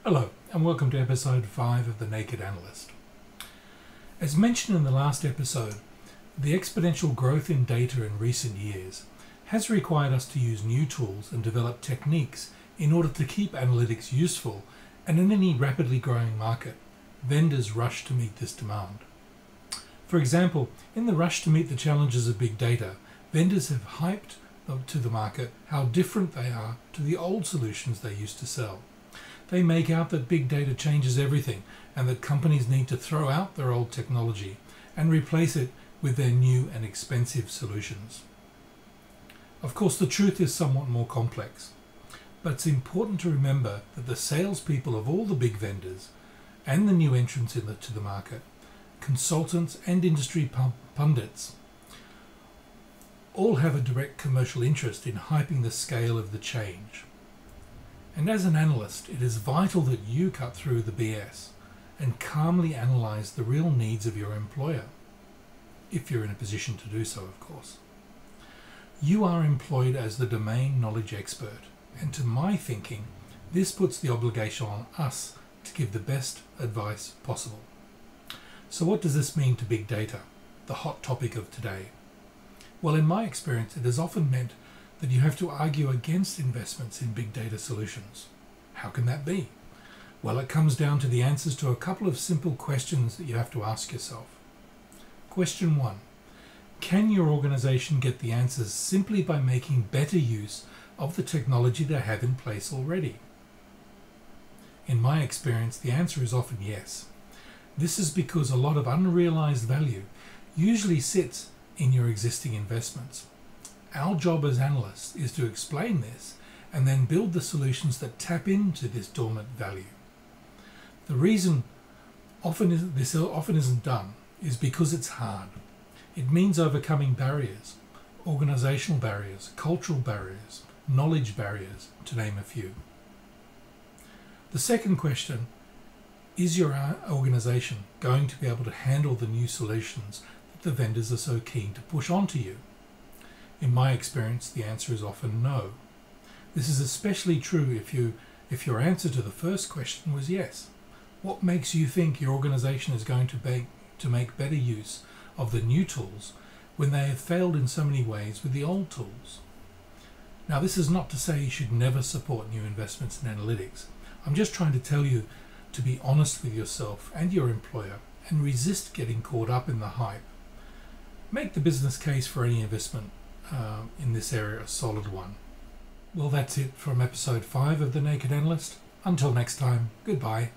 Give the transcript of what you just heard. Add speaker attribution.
Speaker 1: Hello, and welcome to episode 5 of The Naked Analyst. As mentioned in the last episode, the exponential growth in data in recent years has required us to use new tools and develop techniques in order to keep analytics useful, and in any rapidly growing market, vendors rush to meet this demand. For example, in the rush to meet the challenges of big data, vendors have hyped to the market how different they are to the old solutions they used to sell. They make out that big data changes everything and that companies need to throw out their old technology and replace it with their new and expensive solutions. Of course, the truth is somewhat more complex, but it's important to remember that the salespeople of all the big vendors and the new entrants to the market, consultants and industry pundits, all have a direct commercial interest in hyping the scale of the change. And as an analyst, it is vital that you cut through the BS and calmly analyze the real needs of your employer, if you're in a position to do so, of course. You are employed as the domain knowledge expert, and to my thinking, this puts the obligation on us to give the best advice possible. So what does this mean to big data, the hot topic of today? Well, in my experience, it has often meant that you have to argue against investments in big data solutions. How can that be? Well, it comes down to the answers to a couple of simple questions that you have to ask yourself. Question 1. Can your organization get the answers simply by making better use of the technology they have in place already? In my experience, the answer is often yes. This is because a lot of unrealized value usually sits in your existing investments. Our job as analysts is to explain this and then build the solutions that tap into this dormant value. The reason this often isn't done is because it's hard. It means overcoming barriers, organizational barriers, cultural barriers, knowledge barriers, to name a few. The second question, is your organization going to be able to handle the new solutions that the vendors are so keen to push onto you? In my experience, the answer is often no. This is especially true if your answer to the first question was yes. What makes you think your organization is going to make better use of the new tools when they have failed in so many ways with the old tools? Now, this is not to say you should never support new investments in analytics. I'm just trying to tell you to be honest with yourself and your employer and resist getting caught up in the hype. Make the business case for any investment in this area a solid one. Well, that's it from episode 5 of The Naked Analyst. Until next time, goodbye.